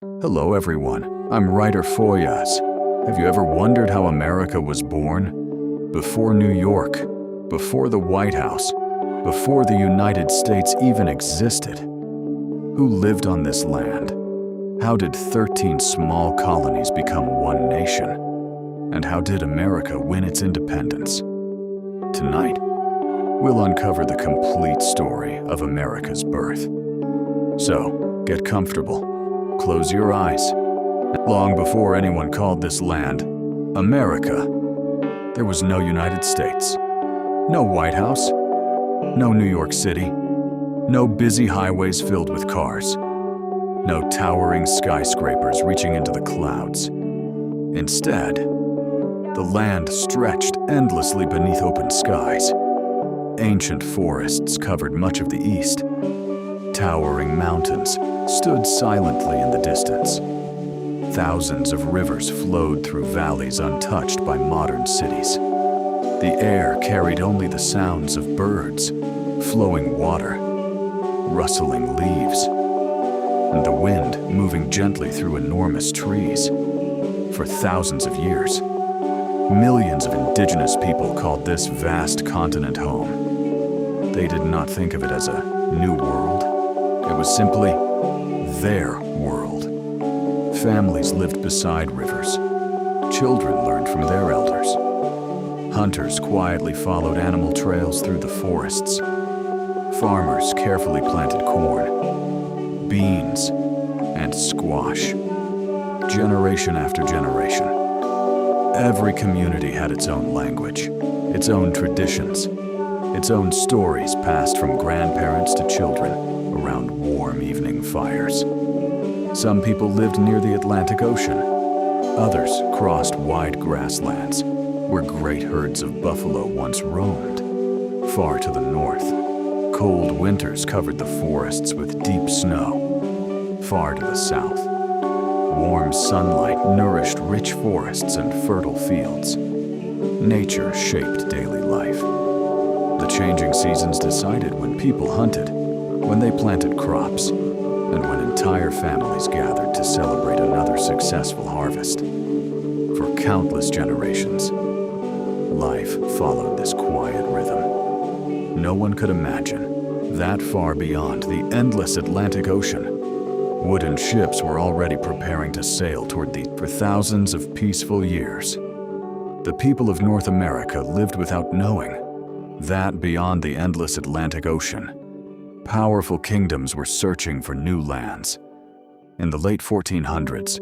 Hello everyone, I'm writer Foyas. Have you ever wondered how America was born? Before New York, before the White House, before the United States even existed. Who lived on this land? How did 13 small colonies become one nation? And how did America win its independence? Tonight, we'll uncover the complete story of America's birth. So, get comfortable. Close your eyes. Long before anyone called this land America, there was no United States, no White House, no New York City, no busy highways filled with cars, no towering skyscrapers reaching into the clouds. Instead, the land stretched endlessly beneath open skies. Ancient forests covered much of the east. Towering mountains stood silently in the distance. Thousands of rivers flowed through valleys untouched by modern cities. The air carried only the sounds of birds, flowing water, rustling leaves, and the wind moving gently through enormous trees. For thousands of years, millions of indigenous people called this vast continent home. They did not think of it as a new world. It was simply their world. Families lived beside rivers. Children learned from their elders. Hunters quietly followed animal trails through the forests. Farmers carefully planted corn, beans, and squash. Generation after generation, every community had its own language, its own traditions, its own stories passed from grandparents to children around warm evening fires. Some people lived near the Atlantic Ocean. Others crossed wide grasslands where great herds of buffalo once roamed. Far to the north, cold winters covered the forests with deep snow. Far to the south, warm sunlight nourished rich forests and fertile fields. Nature shaped daily life. The changing seasons decided when people hunted, when they planted crops, and when entire families gathered to celebrate another successful harvest. For countless generations, life followed this quiet rhythm. No one could imagine that far beyond the endless Atlantic Ocean, wooden ships were already preparing to sail toward the. For thousands of peaceful years, the people of North America lived without knowing that beyond the endless Atlantic Ocean, powerful kingdoms were searching for new lands. In the late 1400s,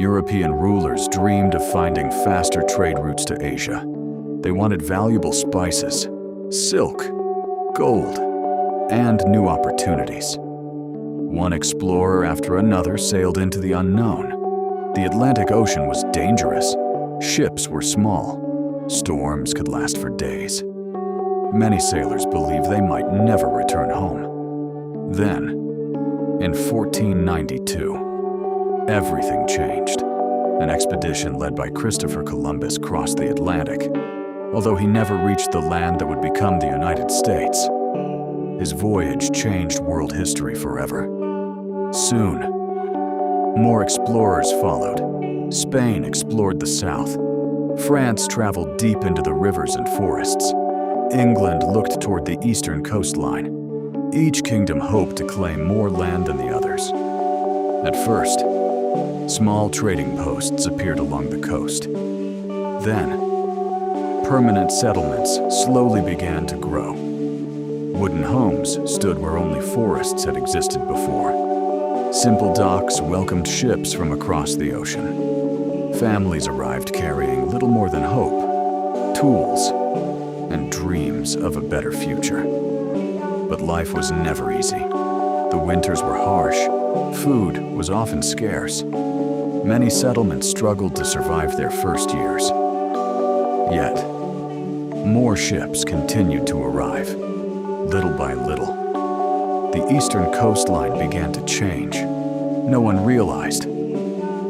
European rulers dreamed of finding faster trade routes to Asia. They wanted valuable spices, silk, gold, and new opportunities. One explorer after another sailed into the unknown. The Atlantic Ocean was dangerous. Ships were small. Storms could last for days. Many sailors believed they might never return home. Then, in 1492, everything changed. An expedition led by Christopher Columbus crossed the Atlantic. Although he never reached the land that would become the United States, his voyage changed world history forever. Soon, more explorers followed. Spain explored the south. France traveled deep into the rivers and forests. England looked toward the eastern coastline. Each kingdom hoped to claim more land than the others. At first, small trading posts appeared along the coast. Then, permanent settlements slowly began to grow. Wooden homes stood where only forests had existed before. Simple docks welcomed ships from across the ocean. Families arrived carrying little more than hope, tools, and dreams of a better future. But life was never easy. The winters were harsh. Food was often scarce. Many settlements struggled to survive their first years. Yet, more ships continued to arrive, little by little. The eastern coastline began to change. No one realized.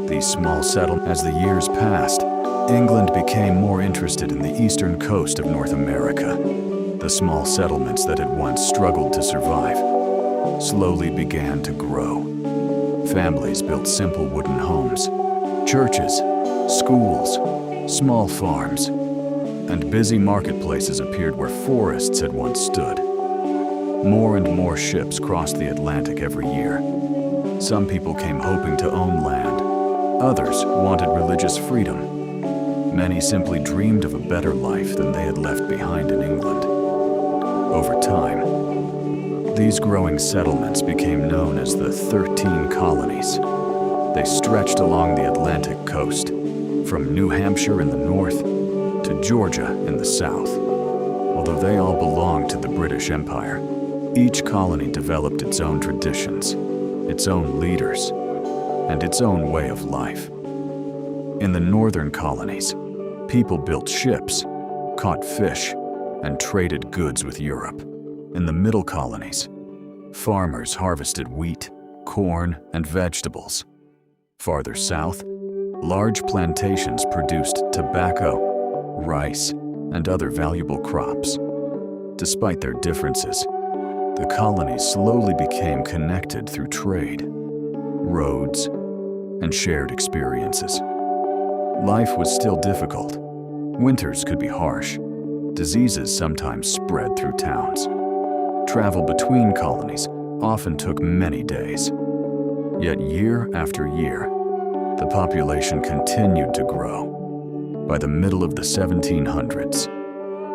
These small settlements, as the years passed, England became more interested in the eastern coast of North America. The small settlements that had once struggled to survive slowly began to grow. Families built simple wooden homes, churches, schools, small farms, and busy marketplaces appeared where forests had once stood. More and more ships crossed the Atlantic every year. Some people came hoping to own land. Others wanted religious freedom. Many simply dreamed of a better life than they had left behind in England. Over time, these growing settlements became known as the 13 Colonies. They stretched along the Atlantic coast, from New Hampshire in the north to Georgia in the south. Although they all belonged to the British Empire, each colony developed its own traditions, its own leaders, and its own way of life. In the northern colonies, people built ships, caught fish, and traded goods with Europe. In the middle colonies, farmers harvested wheat, corn, and vegetables. Farther south, large plantations produced tobacco, rice, and other valuable crops. Despite their differences, the colonies slowly became connected through trade, roads, and shared experiences. Life was still difficult. Winters could be harsh. Diseases sometimes spread through towns. Travel between colonies often took many days. Yet year after year, the population continued to grow. By the middle of the 1700s,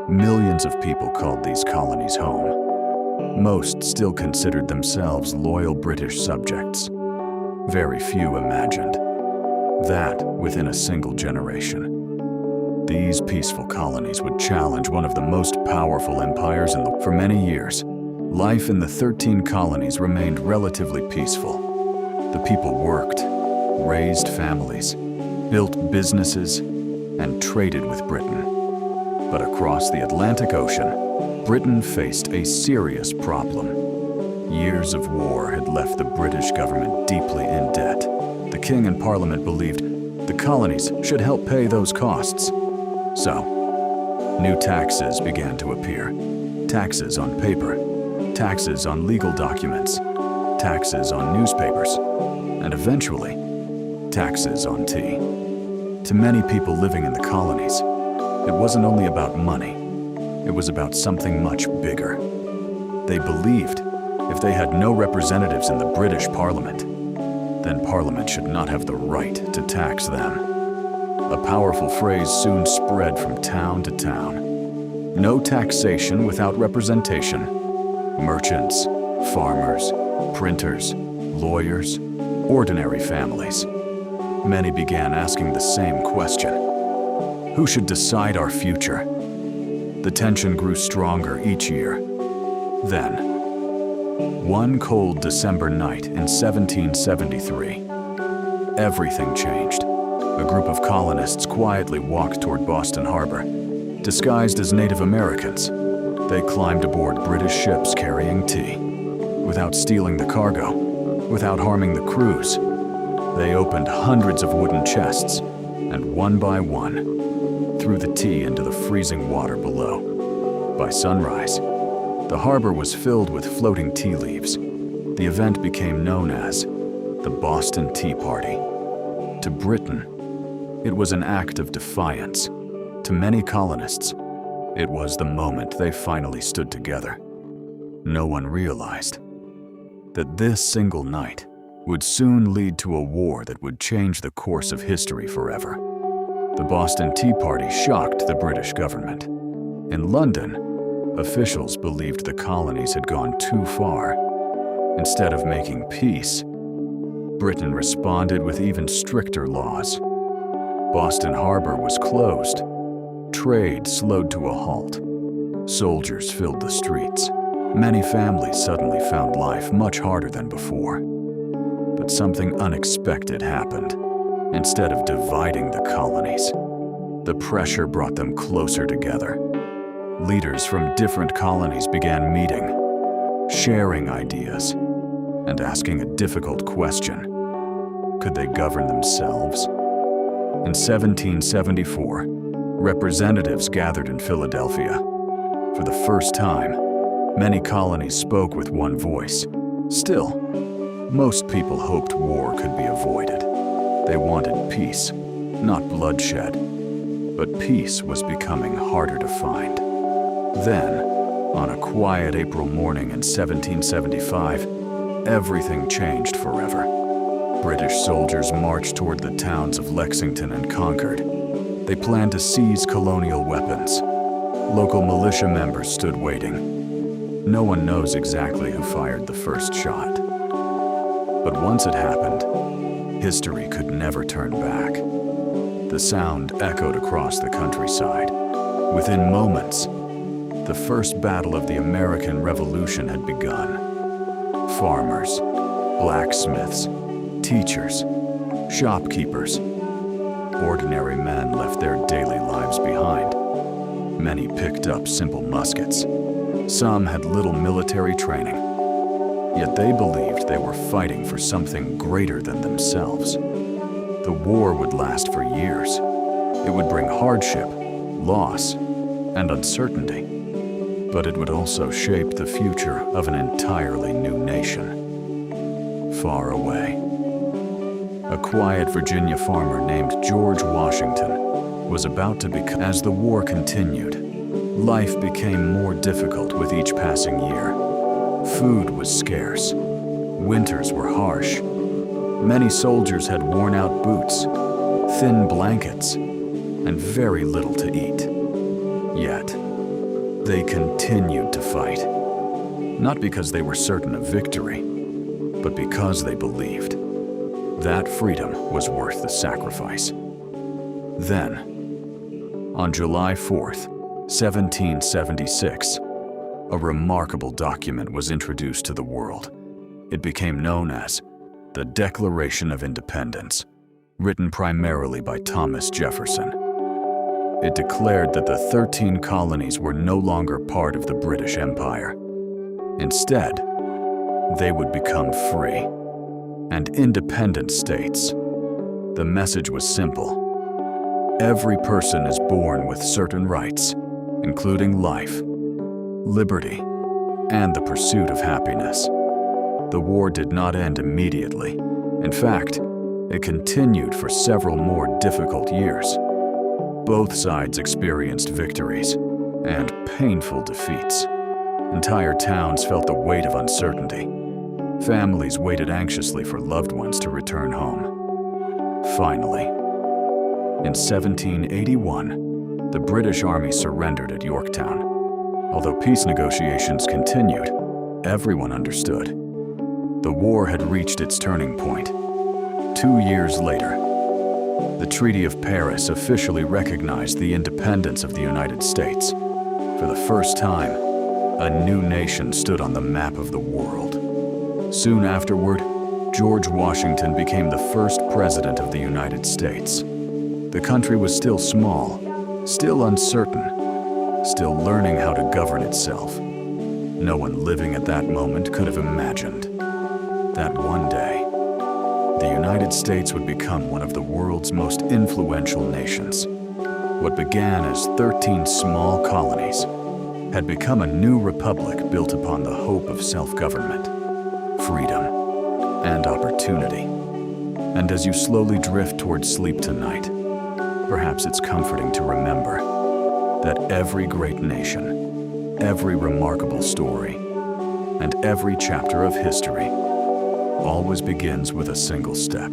millions of people called these colonies home. Most still considered themselves loyal British subjects. Very few imagined that within a single generation, these peaceful colonies would challenge one of the most powerful empires in the world. For many years, life in the 13 colonies remained relatively peaceful. The people worked, raised families, built businesses, and traded with Britain. But across the Atlantic Ocean, Britain faced a serious problem. Years of war had left the British government deeply in debt. The King and Parliament believed the colonies should help pay those costs. So, new taxes began to appear. Taxes on paper, taxes on legal documents, taxes on newspapers, and eventually, taxes on tea. To many people living in the colonies, it wasn't only about money, it was about something much bigger. They believed if they had no representatives in the British Parliament, then Parliament should not have the right to tax them. A powerful phrase soon spread from town to town. No taxation without representation. Merchants, farmers, printers, lawyers, ordinary families. Many began asking the same question. Who should decide our future? The tension grew stronger each year. Then, one cold December night in 1773, everything changed. A group of colonists quietly walked toward Boston Harbor. Disguised as Native Americans, they climbed aboard British ships carrying tea. Without stealing the cargo, without harming the crews, they opened hundreds of wooden chests and one by one threw the tea into the freezing water below. By sunrise, the harbor was filled with floating tea leaves. The event became known as the Boston Tea Party. To Britain, it was an act of defiance. To many colonists, it was the moment they finally stood together. No one realized that this single night would soon lead to a war that would change the course of history forever. The Boston Tea Party shocked the British government. In London, officials believed the colonies had gone too far. Instead of making peace, Britain responded with even stricter laws. Boston Harbor was closed. Trade slowed to a halt. Soldiers filled the streets. Many families suddenly found life much harder than before. But something unexpected happened. Instead of dividing the colonies, the pressure brought them closer together. Leaders from different colonies began meeting, sharing ideas, and asking a difficult question. Could they govern themselves? In 1774, representatives gathered in Philadelphia. For the first time, many colonies spoke with one voice. Still, Most people hoped war could be avoided. They wanted peace, not bloodshed. But peace was becoming harder to find. Then, on a quiet April morning in 1775, everything changed forever. British soldiers marched toward the towns of Lexington and Concord. They planned to seize colonial weapons. Local militia members stood waiting. No one knows exactly who fired the first shot. But once it happened, history could never turn back. The sound echoed across the countryside. Within moments, the first battle of the American Revolution had begun. Farmers, blacksmiths, teachers, shopkeepers, ordinary men left their daily lives behind. Many picked up simple muskets. Some had little military training. Yet they believed they were fighting for something greater than themselves. The war would last for years. It would bring hardship, loss, and uncertainty. But it would also shape the future of an entirely new nation. Far away, a quiet Virginia farmer named George Washington was about to become. As the war continued, life became more difficult with each passing year. Food was scarce. Winters were harsh. Many soldiers had worn out boots, thin blankets, and very little to eat. Yet, they continued to fight. Not because they were certain of victory, but because they believed that freedom was worth the sacrifice. Then, on July 4th, 1776, a remarkable document was introduced to the world. It became known as the Declaration of Independence, written primarily by Thomas Jefferson. It declared that the 13 colonies were no longer part of the British Empire. Instead, they would become free and independent states. The message was simple. Every person is born with certain rights, including life, liberty, and the pursuit of happiness. The war did not end immediately. In fact, it continued for several more difficult years. Both sides experienced victories and painful defeats. Entire towns felt the weight of uncertainty. Families waited anxiously for loved ones to return home. Finally, in 1781, the British Army surrendered at Yorktown. Although peace negotiations continued, everyone understood. The war had reached its turning point. 2 years later, the Treaty of Paris officially recognized the independence of the United States. For the first time, a new nation stood on the map of the world. Soon afterward, George Washington became the first president of the United States. The country was still small, still uncertain, still learning how to govern itself. No one living at that moment could have imagined that one day, the United States would become one of the world's most influential nations. What began as 13 small colonies had become a new republic built upon the hope of self-government, freedom, and opportunity. And as you slowly drift towards sleep tonight, perhaps it's comforting to remember that every great nation, every remarkable story, and every chapter of history always begins with a single step.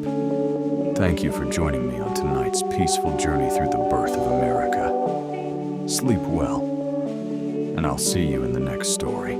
Thank you for joining me on tonight's peaceful journey through the birth of America. Sleep well, and I'll see you in the next story.